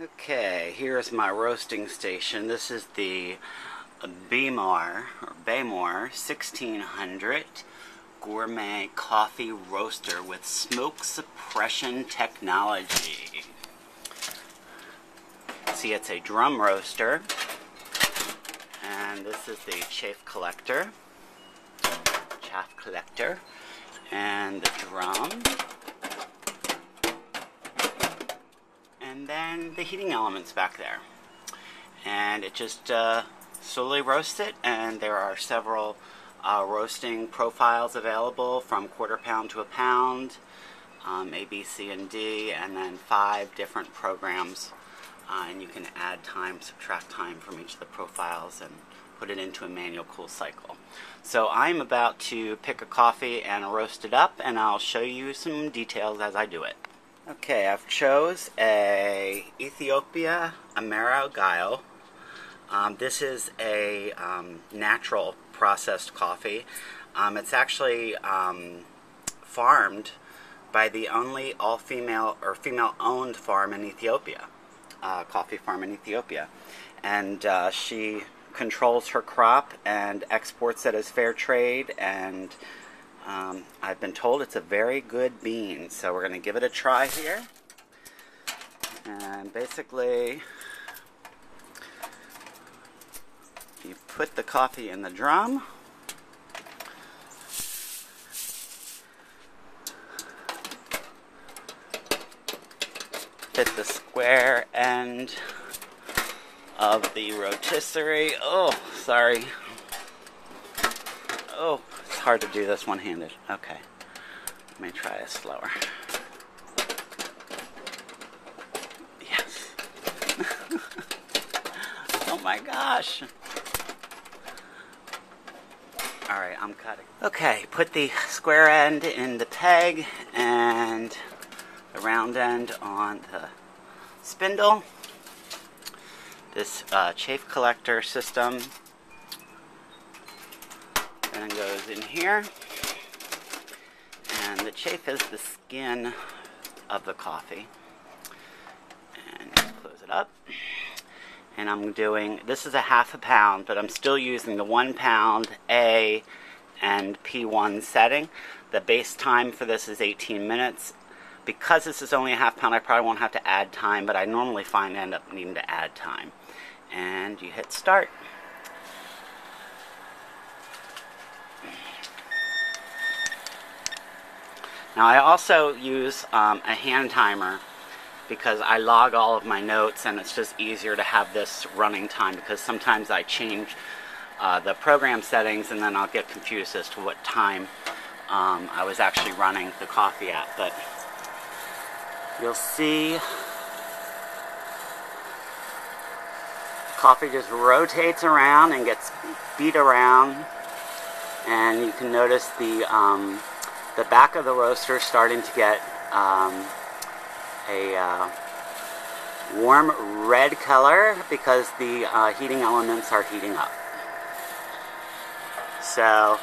Okay, here's my roasting station. This is the Behmore 1600 gourmet coffee roaster with smoke suppression technology. See, it's a drum roaster, and this is the chaff collector, and the drum, and then the heating elements back there. And it just slowly roasts it, and there are several roasting profiles available from quarter pound to a pound, A, B, C, and D, and then 5 different programs. And you can add time, subtract time from each of the profiles, and put it into a manual cool cycle. So I'm about to pick a coffee and roast it up, and I'll show you some details as I do it. Okay, I've chose a Ethiopia Amaro Gayo. This is a natural processed coffee. It's actually farmed by the only all-female or female-owned farm in Ethiopia, coffee farm in Ethiopia. And she controls her crop and exports it as fair trade, and I've been told it's a very good bean, so we're going to give it a try here. And basically, you put the coffee in the drum, hit the square end of the rotisserie. Oh, sorry. Oh, it's hard to do this one-handed. Okay, let me try it slower. Yes. Oh my gosh. Alright, I'm cutting. Okay, put the square end in the peg and the round end on the spindle. This chaff collector system then goes in here, and the chaff is the skin of the coffee. And close it up. And I'm doing, this is a half a pound, but I'm still using the 1 pound A and P1 setting. The base time for this is 18 minutes. Because this is only a half pound, I probably won't have to add time, but I normally find I end up needing to add time. And you hit start. Now I also use a hand timer because I log all of my notes, and it's just easier to have this running time, because sometimes I change the program settings and then I'll get confused as to what time I was actually running the coffee at. But you'll see coffee just rotates around and gets beat around, and you can notice the back of the roaster starting to get a warm red color because the heating elements are heating up. So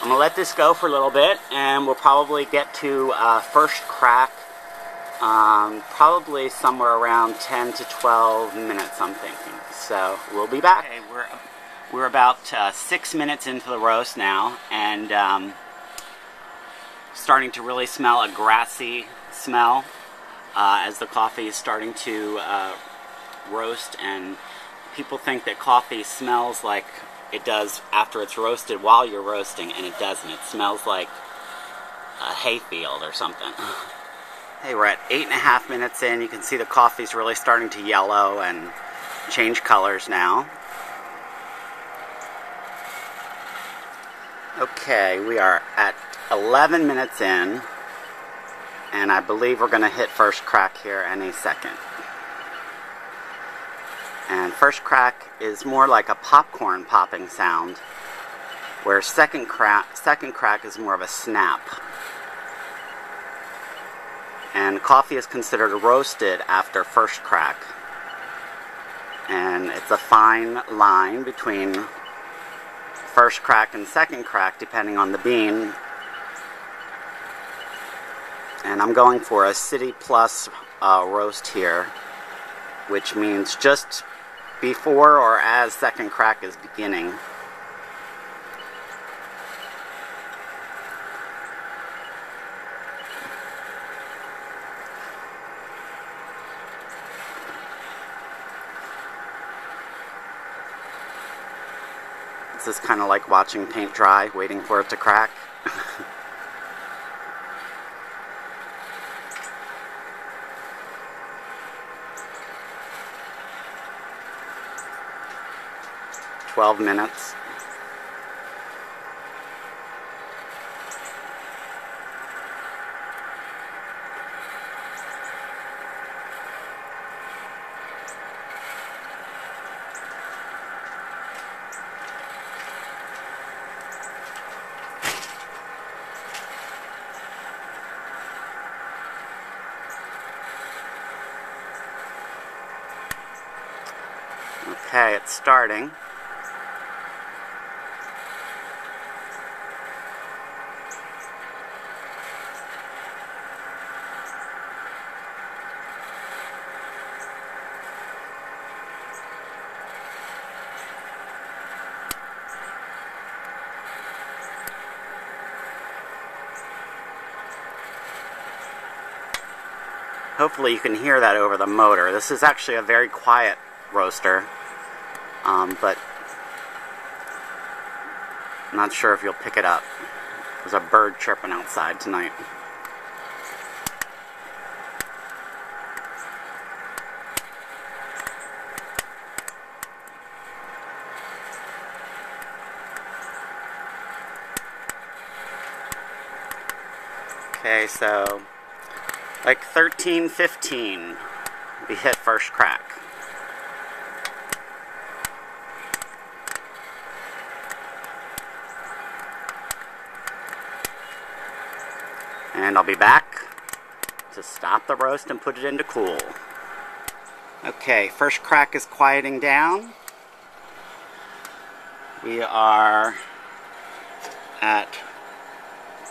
I'm going to let this go for a little bit, and we'll probably get to first crack probably somewhere around 10 to 12 minutes, I'm thinking. So we'll be back. Okay, we're about 6 minutes into the roast now, and starting to really smell a grassy smell as the coffee is starting to roast. And people think that coffee smells like it does after it's roasted while you're roasting, and it doesn't. It smells like a hayfield or something. Hey, we're at 8.5 minutes in. You can see the coffee's really starting to yellow and change colors now. Okay, we are at 11 minutes in, and I believe we're going to hit first crack here any second. And first crack is more like a popcorn popping sound, where second crack is more of a snap. And coffee is considered roasted after first crack. And it's a fine line between first crack and second crack, depending on the bean. And I'm going for a City Plus roast here. which means just before or as second crack is beginning. This is kind of like watching paint dry, waiting for it to crack. "12 minutes. Okay, it's starting. Hopefully you can hear that over the motor. This is actually a very quiet roaster, but I'm not sure if you'll pick it up. There's a bird chirping outside tonight. Okay, so like 13:15, we hit first crack. And I'll be back to stop the roast and put it into cool. Okay, first crack is quieting down. We are at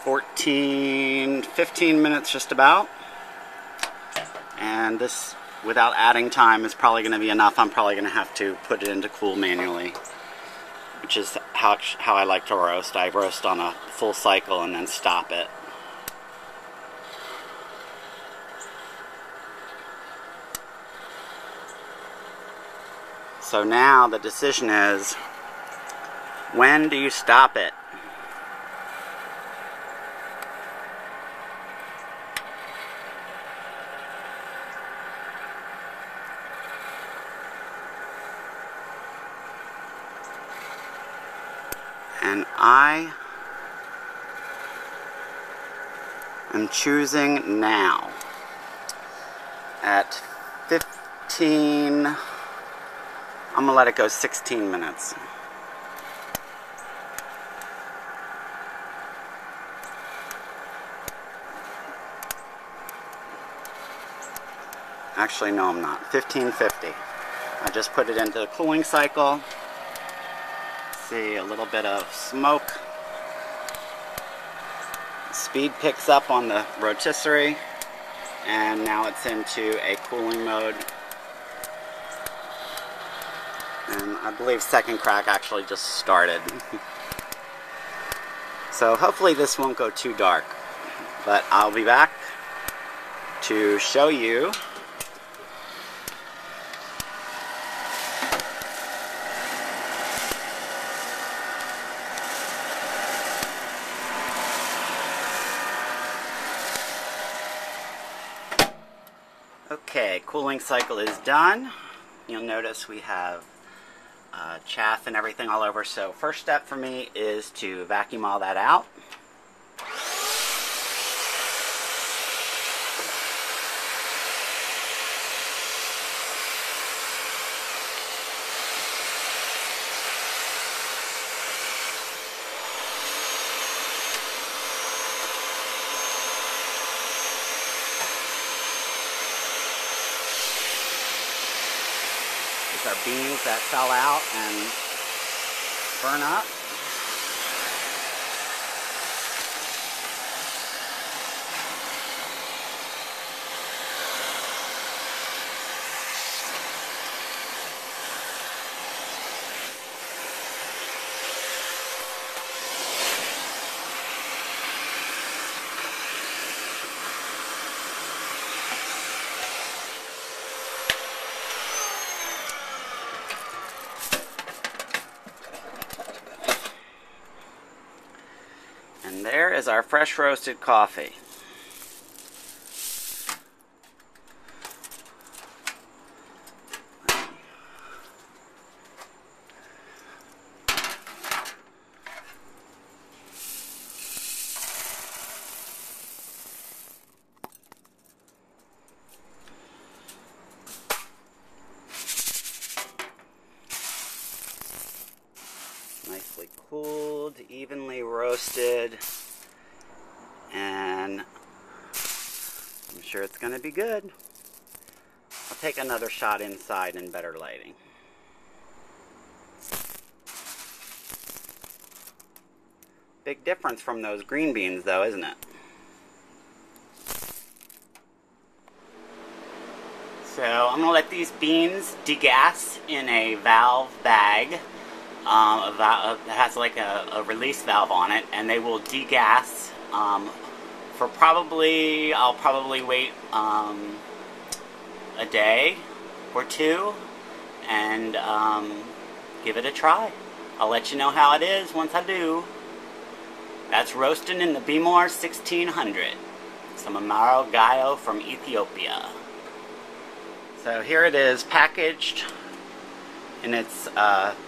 15 minutes just about. And this, without adding time, is probably going to be enough. I'm probably going to have to put it into cool manually, which is how I like to roast. I roast on a full cycle and then stop it. So now the decision is, when do you stop it? And I am choosing now at 15, I'm going to let it go 16 minutes. Actually, no, I'm not. 15:50. I just put it into the cooling cycle. See, a little bit of smoke. Speed picks up on the rotisserie, and now it's into a cooling mode. And I believe second crack actually just started. So hopefully this won't go too dark, but I'll be back to show you Okay, cooling cycle is done. You'll notice we have chaff and everything all over. So first step for me is to vacuum all that out. These are beans that fell out and burn up. is our fresh roasted coffee. Nicely cooled, evenly roasted, and I'm sure it's going to be good. I'll take another shot inside in better lighting. Big difference from those green beans though, isn't it? So I'm going to let these beans degas in a valve bag. That has like a release valve on it, and they will degas for I'll probably wait a day or two and give it a try. I'll let you know how it is once I do. That's roasting in the Behmore 1600. Some Amaro Gayo from Ethiopia. So here it is, packaged in its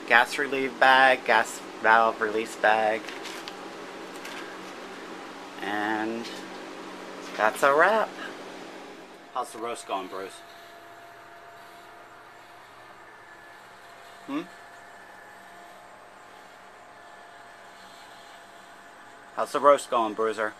gas relief bag, gas valve release bag. And that's a wrap. How's the roast going, Bruce? How's the roast going, Bruiser?